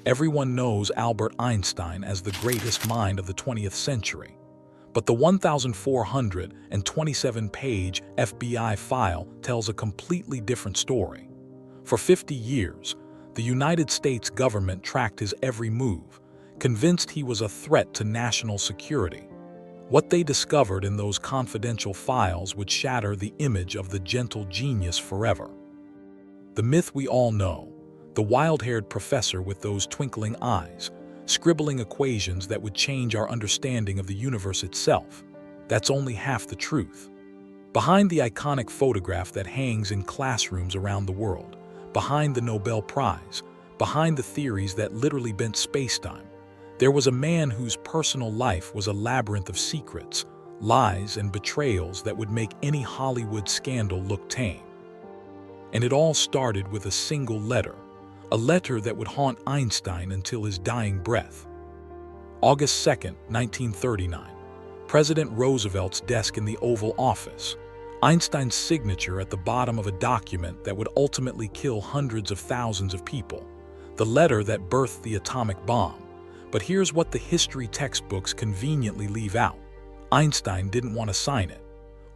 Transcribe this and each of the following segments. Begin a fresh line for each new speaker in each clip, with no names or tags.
Everyone knows Albert Einstein as the greatest mind of the 20th century. But the 1,427-page FBI file tells a completely different story. For 50 years, the United States government tracked his every move, convinced he was a threat to national security. What they discovered in those confidential files would shatter the image of the gentle genius forever. The myth we all know, the wild-haired professor with those twinkling eyes, scribbling equations that would change our understanding of the universe itself. That's only half the truth. Behind the iconic photograph that hangs in classrooms around the world, behind the Nobel Prize, behind the theories that literally bent spacetime, there was a man whose personal life was a labyrinth of secrets, lies, and betrayals that would make any Hollywood scandal look tame. And it all started with a single letter, a letter that would haunt Einstein until his dying breath. August 2, 1939, President Roosevelt's desk in the Oval Office, Einstein's signature at the bottom of a document that would ultimately kill hundreds of thousands of people, the letter that birthed the atomic bomb. But here's what the history textbooks conveniently leave out. Einstein didn't want to sign it.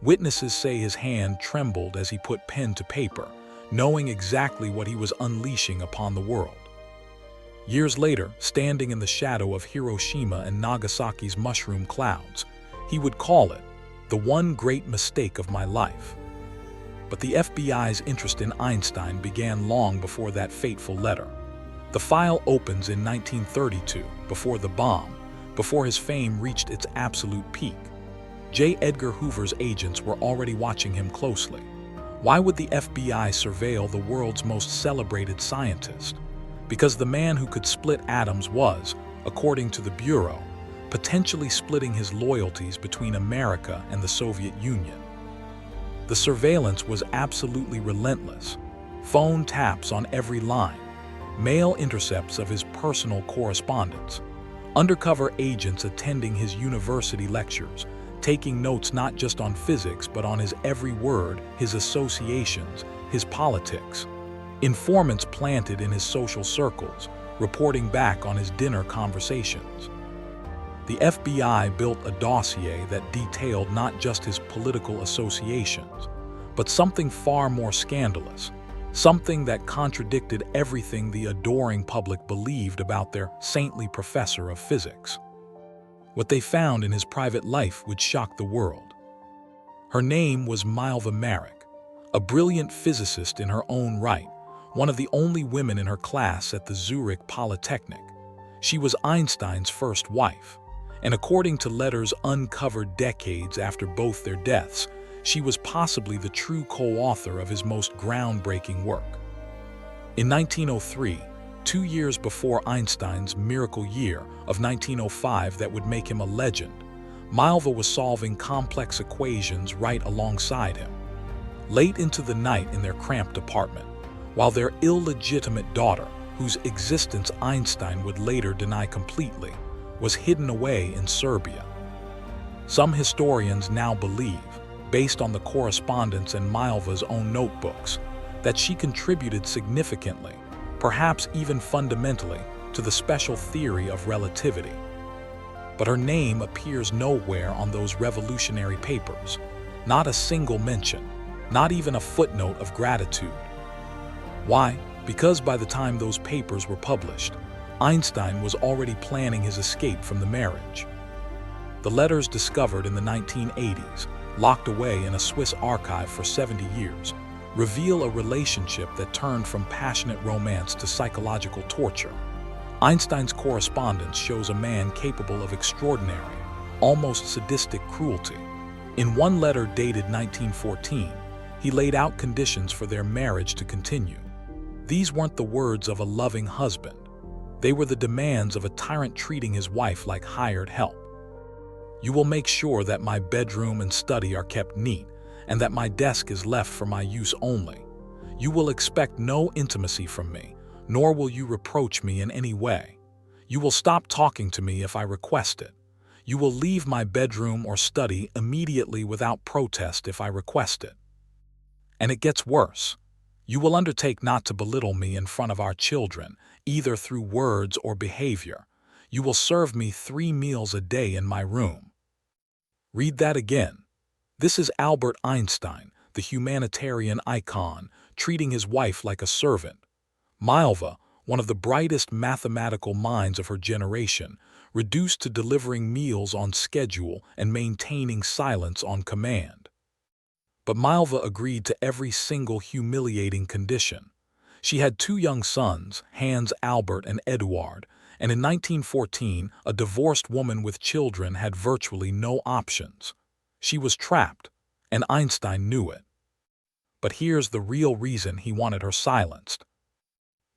Witnesses say his hand trembled as he put pen to paper, knowing exactly what he was unleashing upon the world. Years later, standing in the shadow of Hiroshima and Nagasaki's mushroom clouds, he would call it the one great mistake of my life. But the FBI's interest in Einstein began long before that fateful letter. The file opens in 1932, before the bomb, before his fame reached its absolute peak. J. Edgar Hoover's agents were already watching him closely. Why would the FBI surveil the world's most celebrated scientist? Because the man who could split atoms was, according to the Bureau, potentially splitting his loyalties between America and the Soviet Union. The surveillance was absolutely relentless. Phone taps on every line, mail intercepts of his personal correspondence, undercover agents attending his university lectures, taking notes not just on physics but on his every word, his associations, his politics, informants planted in his social circles, reporting back on his dinner conversations. The FBI built a dossier that detailed not just his political associations, but something far more scandalous, something that contradicted everything the adoring public believed about their saintly professor of physics. What they found in his private life would shock the world. Her name was Mileva Maric, a brilliant physicist in her own right, one of the only women in her class at the Zurich Polytechnic. She was Einstein's first wife, and according to letters uncovered decades after both their deaths, she was possibly the true co-author of his most groundbreaking work. In 1903, 2 years before Einstein's miracle year of 1905 that would make him a legend, Mileva was solving complex equations right alongside him. Late into the night in their cramped apartment, while their illegitimate daughter, whose existence Einstein would later deny completely, was hidden away in Serbia. Some historians now believe, based on the correspondence in Mileva's own notebooks, that she contributed significantly, perhaps even fundamentally, to the special theory of relativity. But her name appears nowhere on those revolutionary papers, not a single mention, not even a footnote of gratitude. Why? Because by the time those papers were published, Einstein was already planning his escape from the marriage. The letters discovered in the 1980s, locked away in a Swiss archive for 70 years, reveal a relationship that turned from passionate romance to psychological torture. Einstein's correspondence shows a man capable of extraordinary, almost sadistic cruelty. In one letter dated 1914, he laid out conditions for their marriage to continue. These weren't the words of a loving husband. They were the demands of a tyrant treating his wife like hired help. You will make sure that my bedroom and study are kept neat, and that my desk is left for my use only. You will expect no intimacy from me, nor will you reproach me in any way. You will stop talking to me if I request it. You will leave my bedroom or study immediately without protest if I request it. And it gets worse. You will undertake not to belittle me in front of our children, either through words or behavior. You will serve me 3 meals a day in my room. Read that again. This is Albert Einstein, the humanitarian icon, treating his wife like a servant. Mileva, one of the brightest mathematical minds of her generation, reduced to delivering meals on schedule and maintaining silence on command. But Mileva agreed to every single humiliating condition. She had 2 young sons, Hans Albert and Eduard, and in 1914 a divorced woman with children had virtually no options. She was trapped, and Einstein knew it. But here's the real reason he wanted her silenced.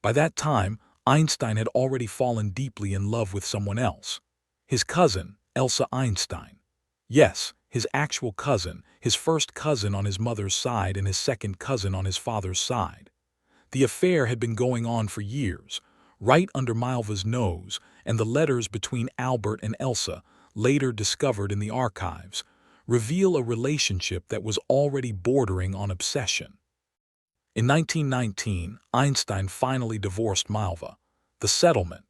By that time, Einstein had already fallen deeply in love with someone else. His cousin, Elsa Einstein. Yes, his actual cousin, his first cousin on his mother's side and his second cousin on his father's side. The affair had been going on for years, right under Mileva's nose, and the letters between Albert and Elsa, later discovered in the archives, reveal a relationship that was already bordering on obsession. In 1919, Einstein finally divorced Mileva. The settlement.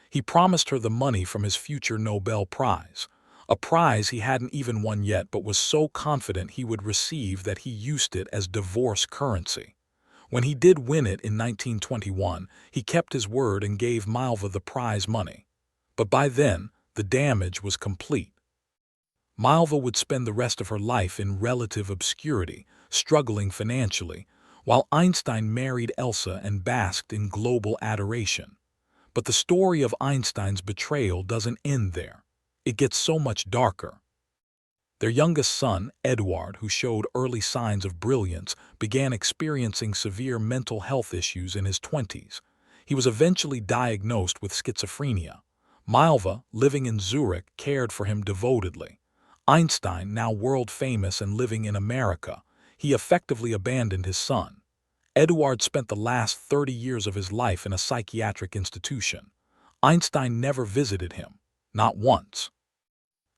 He promised her the money from his future Nobel Prize, a prize he hadn't even won yet but was so confident he would receive that he used it as divorce currency. When he did win it in 1921, he kept his word and gave Mileva the prize money. But by then, the damage was complete. Mileva would spend the rest of her life in relative obscurity, struggling financially, while Einstein married Elsa and basked in global adoration. But the story of Einstein's betrayal doesn't end there. It gets so much darker. Their youngest son, Eduard, who showed early signs of brilliance, began experiencing severe mental health issues in his 20s. He was eventually diagnosed with schizophrenia. Mileva, living in Zurich, cared for him devotedly. Einstein, now world-famous and living in America, he effectively abandoned his son. Eduard spent the last 30 years of his life in a psychiatric institution. Einstein never visited him, not once.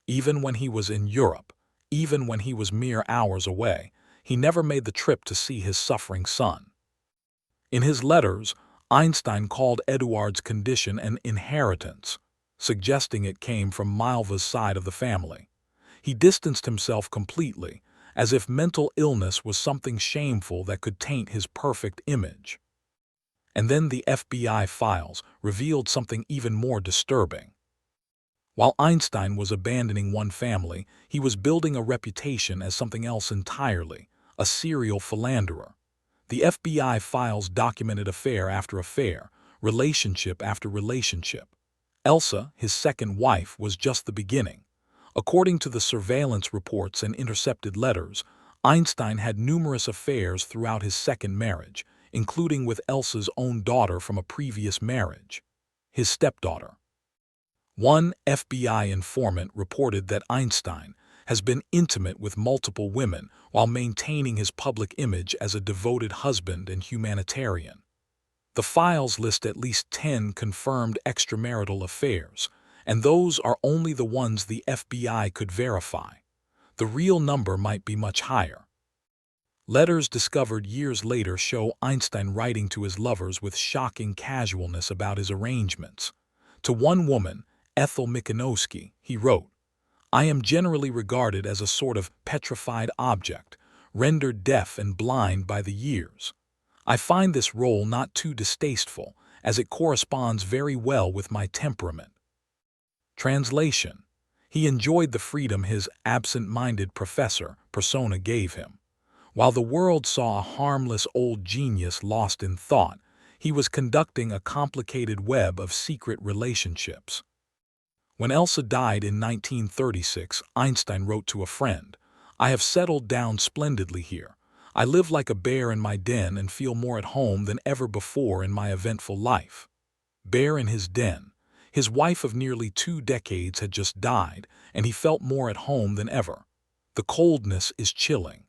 Even when he was in Europe, even when he was mere hours away, he never made the trip to see his suffering son. In his letters, Einstein called Eduard's condition an inheritance, suggesting it came from Mileva's side of the family. He distanced himself completely, as if mental illness was something shameful that could taint his perfect image. And then the FBI files revealed something even more disturbing. While Einstein was abandoning one family, he was building a reputation as something else entirely, a serial philanderer. The FBI files documented affair after affair, relationship after relationship. Elsa, his second wife, was just the beginning. According to the surveillance reports and intercepted letters, Einstein had numerous affairs throughout his second marriage, including with Elsa's own daughter from a previous marriage, his stepdaughter. One FBI informant reported that Einstein has been intimate with multiple women while maintaining his public image as a devoted husband and humanitarian. The files list at least 10 confirmed extramarital affairs, and those are only the ones the FBI could verify. The real number might be much higher. Letters discovered years later show Einstein writing to his lovers with shocking casualness about his arrangements. To one woman, Ethel Michanowski, he wrote, "I am generally regarded as a sort of petrified object, rendered deaf and blind by the years. I find this role not too distasteful, as it corresponds very well with my temperament." Translation: he enjoyed the freedom his absent-minded professor persona gave him. While the world saw a harmless old genius lost in thought, he was conducting a complicated web of secret relationships. When Elsa died in 1936, Einstein wrote to a friend, "I have settled down splendidly here. I live like a bear in my den and feel more at home than ever before in my eventful life." Bear in his den. His wife of nearly 2 decades had just died, and he felt more at home than ever. The coldness is chilling.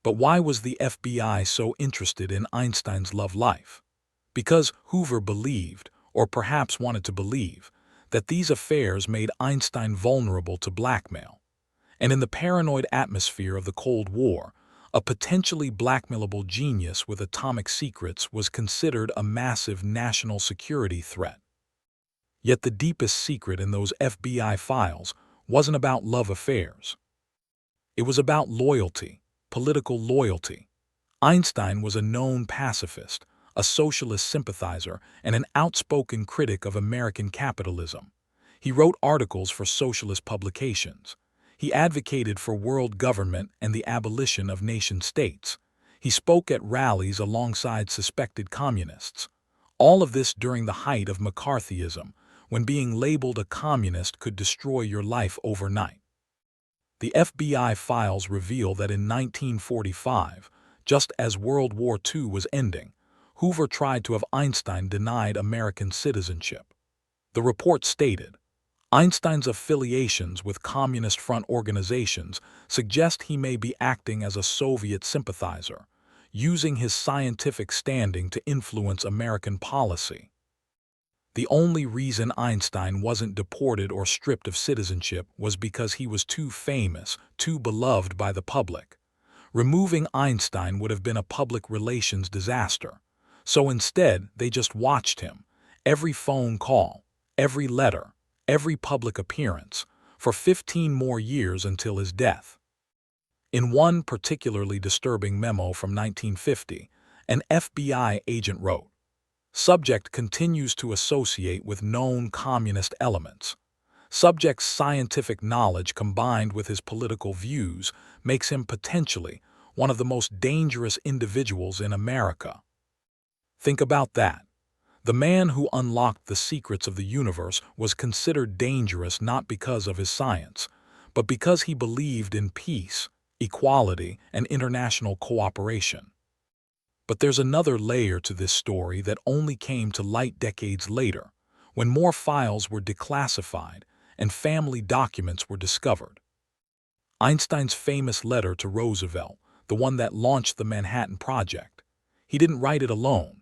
But why was the FBI so interested in Einstein's love life? Because Hoover believed, or perhaps wanted to believe, that these affairs made Einstein vulnerable to blackmail. And in the paranoid atmosphere of the Cold War, A potentially blackmailable genius with atomic secrets was considered a massive national security threat. Yet the deepest secret in those FBI files wasn't about love affairs. It was about loyalty, political loyalty. Einstein was a known pacifist, a socialist sympathizer, and an outspoken critic of American capitalism. He wrote articles for socialist publications. He advocated for world government and the abolition of nation-states. He spoke at rallies alongside suspected communists. All of this during the height of McCarthyism, when being labeled a communist could destroy your life overnight. The FBI files reveal that in 1945, just as World War II was ending, Hoover tried to have Einstein denied American citizenship. The report stated, Einstein's affiliations with Communist Front organizations suggest he may be acting as a Soviet sympathizer, using his scientific standing to influence American policy. The only reason Einstein wasn't deported or stripped of citizenship was because he was too famous, too beloved by the public. Removing Einstein would have been a public relations disaster. So instead, they just watched him, every phone call, every letter, every public appearance, for 15 more years until his death. In one particularly disturbing memo from 1950, an FBI agent wrote, Subject continues to associate with known communist elements. Subject's scientific knowledge combined with his political views makes him potentially one of the most dangerous individuals in America. Think about that. The man who unlocked the secrets of the universe was considered dangerous not because of his science, but because he believed in peace, equality, and international cooperation. But there's another layer to this story that only came to light decades later, when more files were declassified and family documents were discovered. Einstein's famous letter to Roosevelt, the one that launched the Manhattan Project, he didn't write it alone.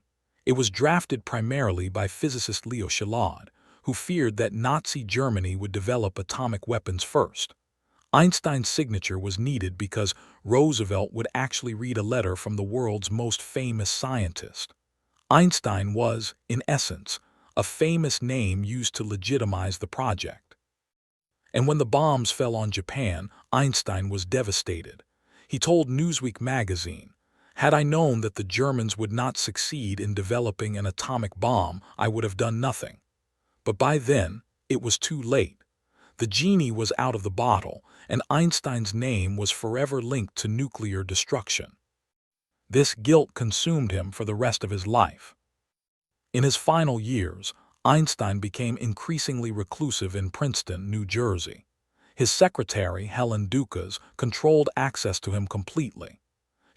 It was drafted primarily by physicist Leo Szilard, who feared that Nazi Germany would develop atomic weapons first. Einstein's signature was needed because Roosevelt would actually read a letter from the world's most famous scientist. Einstein was, in essence, a famous name used to legitimize the project. And when the bombs fell on Japan, Einstein was devastated. He told Newsweek magazine, "Had I known that the Germans would not succeed in developing an atomic bomb, I would have done nothing." But by then, it was too late. The genie was out of the bottle, and Einstein's name was forever linked to nuclear destruction. This guilt consumed him for the rest of his life. In his final years, Einstein became increasingly reclusive in Princeton, New Jersey. His secretary, Helen Dukas, controlled access to him completely.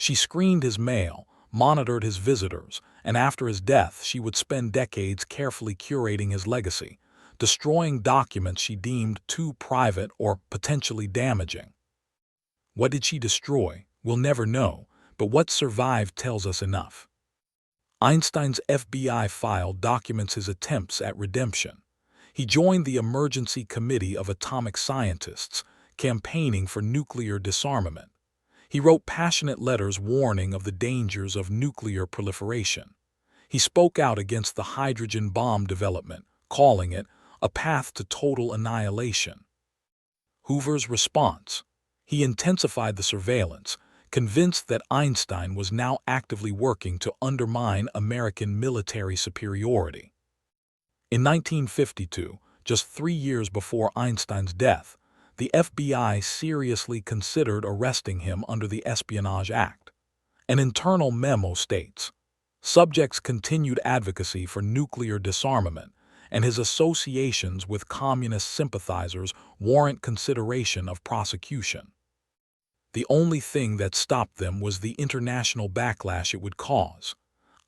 She screened his mail, monitored his visitors, and after his death, she would spend decades carefully curating his legacy, destroying documents she deemed too private or potentially damaging. What did she destroy? We'll never know, but what survived tells us enough. Einstein's FBI file documents his attempts at redemption. He joined the Emergency Committee of Atomic Scientists, campaigning for nuclear disarmament. He wrote passionate letters warning of the dangers of nuclear proliferation. He spoke out against the hydrogen bomb development, calling it a path to total annihilation. Hoover's response: he intensified the surveillance, convinced that Einstein was now actively working to undermine American military superiority. In 1952, just 3 years before Einstein's death, the FBI seriously considered arresting him under the Espionage Act. An internal memo states, "Subject's continued advocacy for nuclear disarmament and his associations with communist sympathizers warrant consideration of prosecution." The only thing that stopped them was the international backlash it would cause.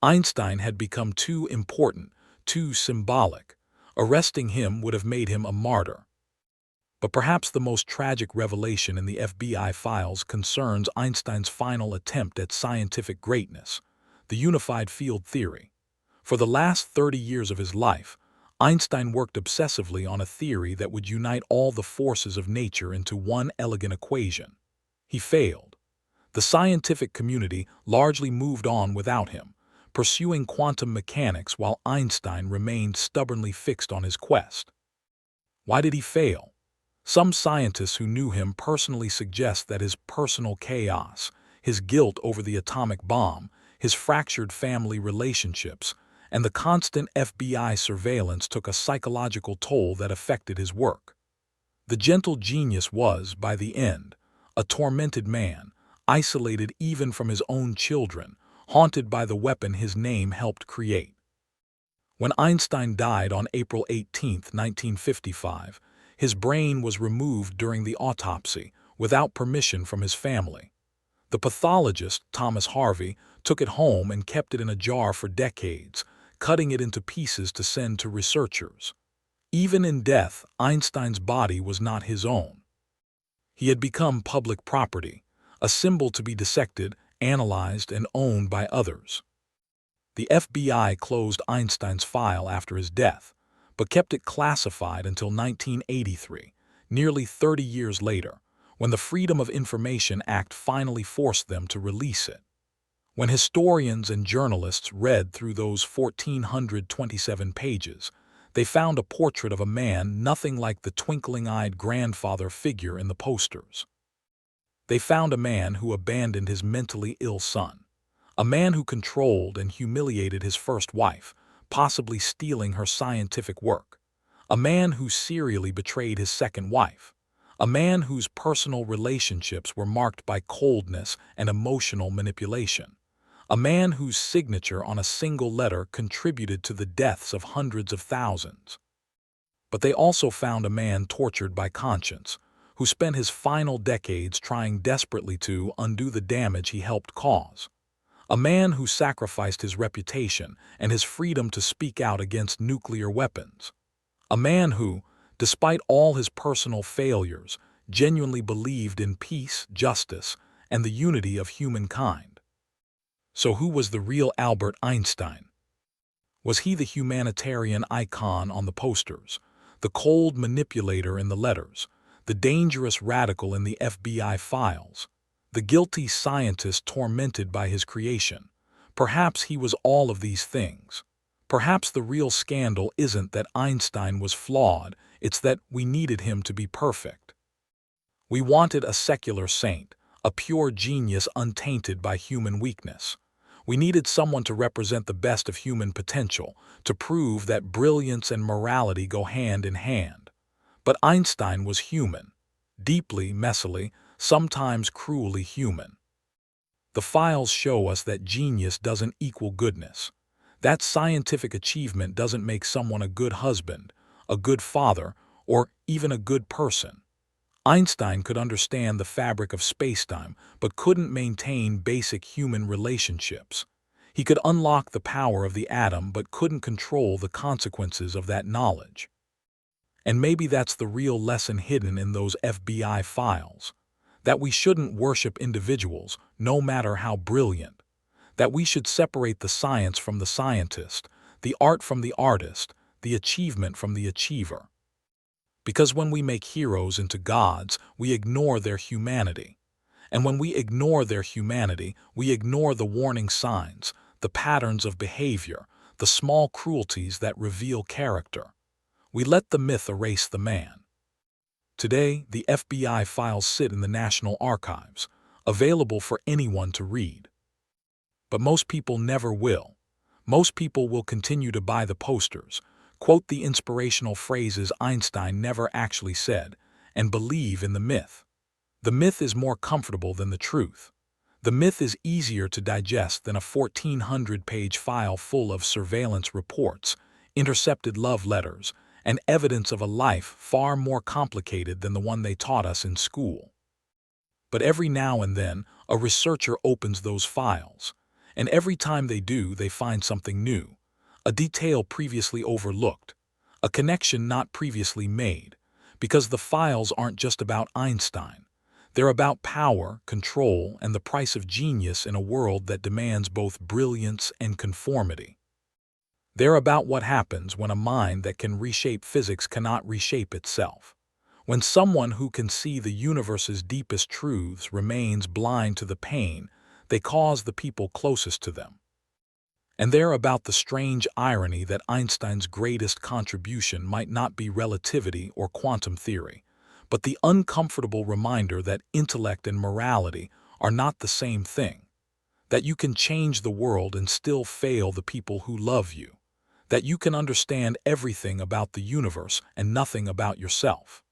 Einstein had become too important, too symbolic. Arresting him would have made him a martyr. But perhaps the most tragic revelation in the FBI files concerns Einstein's final attempt at scientific greatness, the unified field theory. For the last 30 years of his life, Einstein worked obsessively on a theory that would unite all the forces of nature into one elegant equation. He failed. The scientific community largely moved on without him, pursuing quantum mechanics while Einstein remained stubbornly fixed on his quest. Why did he fail? Some scientists who knew him personally suggest that his personal chaos, his guilt over the atomic bomb, his fractured family relationships, and the constant FBI surveillance took a psychological toll that affected his work. The gentle genius was, by the end, a tormented man, isolated even from his own children, haunted by the weapon his name helped create. When Einstein died on April 18, 1955, his brain was removed during the autopsy, without permission from his family. The pathologist, Thomas Harvey, took it home and kept it in a jar for decades, cutting it into pieces to send to researchers. Even in death, Einstein's body was not his own. He had become public property, a symbol to be dissected, analyzed, and owned by others. The FBI closed Einstein's file after his death, but kept it classified until 1983, nearly 30 years later, when the Freedom of Information Act finally forced them to release it. When historians and journalists read through those 1,427 pages, they found a portrait of a man nothing like the twinkling-eyed grandfather figure in the posters. They found a man who abandoned his mentally ill son, a man who controlled and humiliated his first wife, possibly stealing her scientific work, a man who serially betrayed his second wife, a man whose personal relationships were marked by coldness and emotional manipulation, a man whose signature on a single letter contributed to the deaths of hundreds of thousands. But they also found a man tortured by conscience, who spent his final decades trying desperately to undo the damage he helped cause. A man who sacrificed his reputation and his freedom to speak out against nuclear weapons. A man who, despite all his personal failures, genuinely believed in peace, justice, and the unity of humankind. So who was the real Albert Einstein? Was he the humanitarian icon on the posters, the cold manipulator in the letters, the dangerous radical in the FBI files, the guilty scientist tormented by his creation? Perhaps he was all of these things. Perhaps the real scandal isn't that Einstein was flawed, it's that we needed him to be perfect. We wanted a secular saint, a pure genius untainted by human weakness. We needed someone to represent the best of human potential, to prove that brilliance and morality go hand in hand. But Einstein was human, deeply, messily, sometimes cruelly human. The files show us that genius doesn't equal goodness. That scientific achievement doesn't make someone a good husband, a good father, or even a good person. Einstein could understand the fabric of spacetime, but couldn't maintain basic human relationships. He could unlock the power of the atom, but couldn't control the consequences of that knowledge. And maybe that's the real lesson hidden in those FBI files. That we shouldn't worship individuals, no matter how brilliant. That we should separate the science from the scientist, the art from the artist, the achievement from the achiever. Because when we make heroes into gods, we ignore their humanity. And when we ignore their humanity, we ignore the warning signs, the patterns of behavior, the small cruelties that reveal character. We let the myth erase the man. Today, the FBI files sit in the National Archives, available for anyone to read. But most people never will. Most people will continue to buy the posters, quote the inspirational phrases Einstein never actually said, and believe in the myth. The myth is more comfortable than the truth. The myth is easier to digest than a 1,400-page file full of surveillance reports, intercepted love letters, and evidence of a life far more complicated than the one they taught us in school. But every now and then, a researcher opens those files, and every time they do, they find something new. A detail previously overlooked, a connection not previously made, because the files aren't just about Einstein. They're about power, control, and the price of genius in a world that demands both brilliance and conformity. They're about what happens when a mind that can reshape physics cannot reshape itself, When someone who can see the universe's deepest truths remains blind to the pain they cause the people closest to them. And they're about the strange irony that Einstein's greatest contribution might not be relativity or quantum theory, but the uncomfortable reminder that intellect and morality are not the same thing, that you can change the world and still fail the people who love you, that you can understand everything about the universe and nothing about yourself.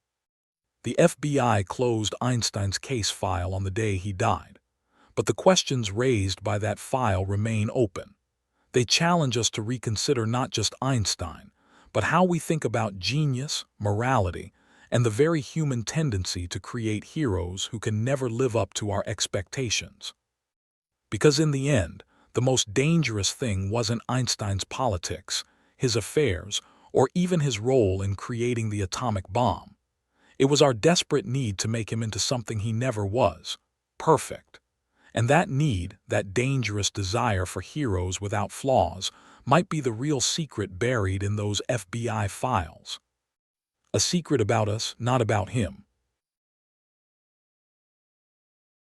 The FBI closed Einstein's case file on the day he died, but the questions raised by that file remain open. They challenge us to reconsider not just Einstein, but how we think about genius, morality, and the very human tendency to create heroes who can never live up to our expectations. Because in the end, the most dangerous thing wasn't Einstein's politics, his affairs, or even his role in creating the atomic bomb. It was our desperate need to make him into something he never was, perfect. And that need, that dangerous desire for heroes without flaws, might be the real secret buried in those FBI files. A secret about us, not about him.